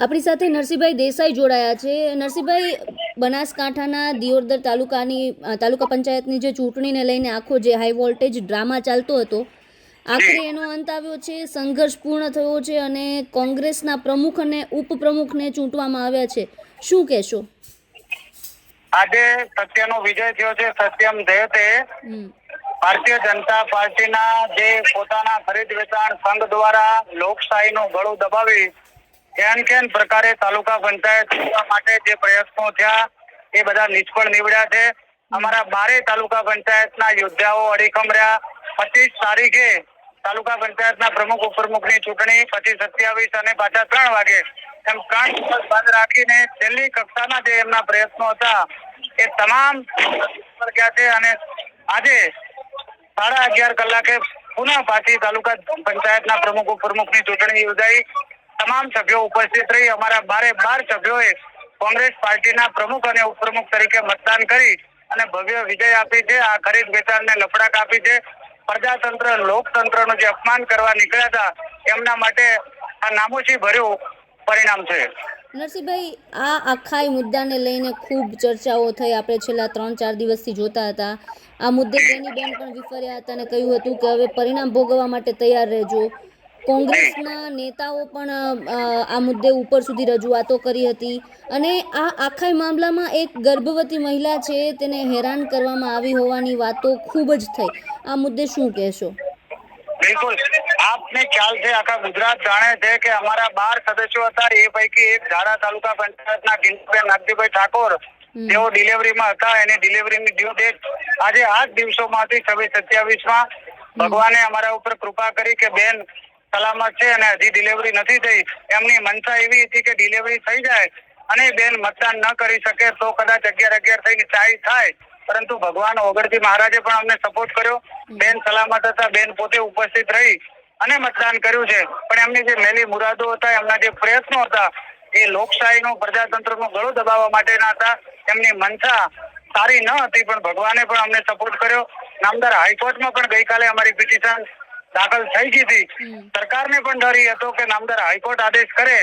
આપણી સાથે નરસિંહભાઈ દેસાઈ જોડાયા છે. નરસિંહભાઈ, બનાસકાંઠાના દિયોદર તાલુકા પંચાયતની જે ચૂંટણીને લઈને આખો જે હાઈ વોલ્ટેજ ડ્રામા ચાલતો હતો, આખરે એનો અંત આવ્યો છે, સંઘર્ષ પૂર્ણ થયો છે અને કોંગ્રેસના પ્રમુખ અને ઉપપ્રમુખને ચૂંટવામાં આવ્યા છે. શું કહેશો? આજે સત્યનો વિજય થયો છે. સત્યમ જયતે. ભારતીય જનતા પાર્ટીના જે પોતાના ખરીદ વેચાણ સંઘ દ્વારા લોકશાહીનું ગળું દબાવી કેન પ્રકારે તાલુકા પંચાયત માટે જે પ્રયત્નો થયા એ બધા નિષ્ફળ નીવડ્યા છે. અમારા 12 તાલુકા પંચાયતના યોદ્ધાઓ અડીખમ રહ્યા. 25 તારીખે તાલુકા પંચાયતના પ્રમુખ ઉપપ્રમુખની ચૂંટણી, પછી 27 અને પાછા 3 વાગે એમ 3 દિવસ બંધ રાખીને છેલ્લી કક્ષાના જે એમના પ્રયત્નો હતા એ તમામ ગયા છે અને આજે 11:30 કલાકે પુનઃ પાછી તાલુકા પંચાયતના પ્રમુખ ઉપપ્રમુખની ચૂંટણી યોજાઈ. તમામ સભ્યો ઉપસ્થિત રહી. અમારા 12 સભ્યોએ કોંગ્રેસ પાર્ટીના પ્રમુખ અને ઉપપ્રમુખ તરીકે મતદાન કરી અને ભવ્ય વિજય આપી છે. આ ખરીદ વેચાણને લપડાક આપી છે. પ્રજાતંત્ર, લોકતંત્રનું જે અપમાન કરવા નીકળ્યા હતા એમના માટે આ નામોશી ભર્યું પરિણામ છે. નરસિંહભાઈ, આ આખા મુદ્દાને લઈને ખૂબ ચર્ચાઓ થઈ. આપણે છેલ્લા 3-4 દિવસથી જોતા હતા. આ મુદ્દે બેન પણ વિફર્યા હતા અને કહ્યું હતું કે હવે પરિણામ ભોગવવા માટે તૈયાર રહેજો. કોંગ્રેસના નેતાઓ પણ આ મુદ્દે ઉપર સુધી રજૂઆતો કરી હતી અને આ આખા મામલામાં એક ગર્ભવતી મહિલા છે તેને હેરાન કરવામાં આવી હોવાની વાતો ખૂબ જ થઈ. આ મુદ્દે શું કહેશો? બિલકુલ, આપને ખ્યાલ છે, આખા ગુજરાત જાણે છે કે અમારા 12 સદસ્યો હતા એ પૈકી એક ઝાડા તાલુકા પંચાયતના ગિનીબેન નાગજીભાઈ ઠાકોર, તેઓ ડિલિવરીમાં હતા. એની ડિલિવરીની ડ્યુ ડેટ આજે 8 દિવસોમાંથી 26-27માં ભગવાને અમારા ઉપર કૃપા કરી કે બેન સલામત છે અને હજી ડિલિવરી નથી થઈ. એમની મનસા એવી હતી કે ડિલિવરી થઈ જાય અને બેન મતદાન ન કરી શકે તો કદાચ 11-11 થઈને 4 થાય, પરંતુ ભગવાન ઓગળજી મહારાજે પણ અમને સપોર્ટ કર્યો. બેન સલામત હતા. બેન પોતે ઉપસ્થિત રહી અને મતદાન કર્યું છે. પણ એમની જે મેલી મુરાદો હતા, એમના જે પ્રયત્નો હતા એ લોકશાહીનું, પ્રજાતંત્રનું ગળું દબાવવા માટેના હતા. એમની મનસા સારી ન હતી પણ ભગવાને પણ અમને સપોર્ટ કર્યો. નામદાર હાઈકોર્ટમાં પણ ગઈકાલે અમારી પિટિશન દાખલ થઈ ગઈ હતી. સરકારને પણ ડર હતો કે નામદાર હાઈકોર્ટ આદેશ કરે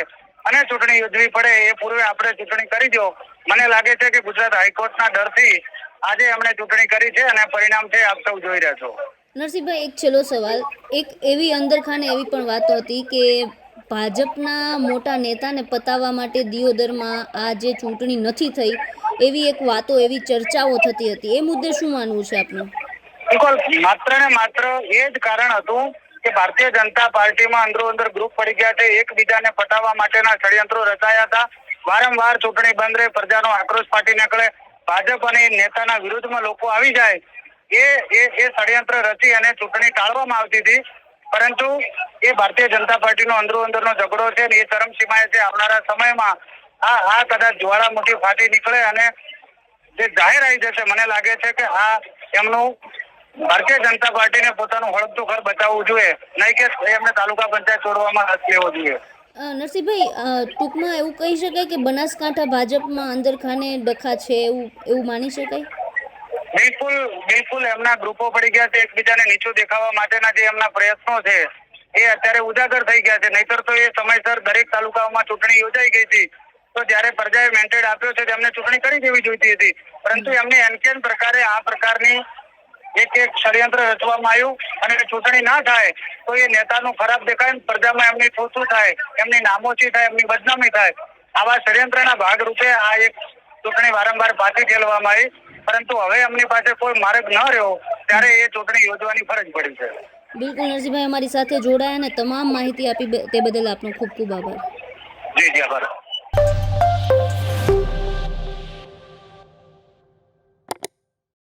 અને ચૂંટણી યોજવી પડે એ પૂર્વે આપણે ચૂંટણી કરી દો. મને લાગે છે કે ગુજરાત હાઈકોર્ટના ડરથી આજે અમને ચૂંટણી કરી છે અને પરિણામ છે આપ સૌ જોઈ રહ્યા છો. નરસિંહભાઈ, એક છેલ્લો સવાલ. એક એવી અંદરખાને એવી પણ વાતો હતી કે ભાજપના મોટા નેતાને પતાવવા માટે દિયોદરમાં આ જે ચૂંટણી નથી થઈ એવી એક વાતો, એવી ચર્ચાઓ થતી હતી. એ મુદ્દે શું માનવું છે આપનું? બિલકુલ, માત્ર ને માત્ર એ જ કારણ હતું કે ભારતીય જનતા પાર્ટીમાં અંદરો-અંદર ગ્રુપ પડી ગયા છે. એકબીજાને પટાવવા માટેના ષડયંત્રો રચાયા હતા. વારંવાર ચૂંટણી બંધ રહે, પ્રજાનો આક્રોશ ફાટી નીકળે, ભાજપ અને નેતાના વિરુદ્ધમાં લોકો આવી જાય, એ ષડયંત્ર રચી અને ચૂંટણી ટાળવામાં આવતી હતી. પરંતુ એ ભારતીય જનતા પાર્ટીનો અંદરો-અંદરનો ઝઘડો છે ને એ ચરમસીમાએ છે. આવનારા સમયમાં આ કદાચ જ્વાળામુખી ફાટી નીકળે અને જે જાહેર આવી જશે. મને લાગે છે કે આ એમનું ભારતીય જનતા પાર્ટીને પોતાનું હળપતું ઘર બચાવવું જોઈએ, નહીં કે એમને તાલુકા પંચાયત છોડવામાં રસ લેવો જોઈએ. નરસિંહભાઈ, ટૂંકમાં એવું કહી શકાય કે બનાસકાંઠા ભાજપમાં અંદરખાને ડખા છે, એવું માની શકાય? બિલકુલ એમના ગ્રુપો પડી ગયા છે. એકબીજાને નીચું દેખાવા માટેના જે એમના પ્રયત્નો છે એ અત્યારે ઉજાગર થઈ ગયા છે. નહીતર તો એ સમયસર દરેક તાલુકાઓમાં ચૂંટણી યોજાઈ ગઈ હતી. તો જયારે પ્રજાએ મેન્ડેટ આપ્યો છે તેમને ચૂંટણી કરી દેવી જોઈતી હતી. પરંતુ એમને એનકેન પ્રકારે આ પ્રકારની એક ષડયંત્ર રચવામાં આવ્યું અને ચૂંટણી ના થાય તો એ નેતાનું ખરાબ દેખાય, પ્રજામાં એમની થૂથું થાય, એમની નામોશી થાય, એમની બદનામી થાય. આવા ષડયંત્રના ભાગરૂપે આ એક ચૂંટણી વારંવાર પાછી ઠેલવામાં આવી. પરંતુ હવે એમની પાસે કોઈ માર્ગ ન રહ્યો ત્યારે એ ચૂંટણી યોજવાની ફરજ પડી છે. બિલકુલ નરસિંહભાઈ, અમારી સાથે જોડાયા અને તમામ માહિતી આપી તે બદલ આપનો ખૂબ ખૂબ આભાર. જી આભાર.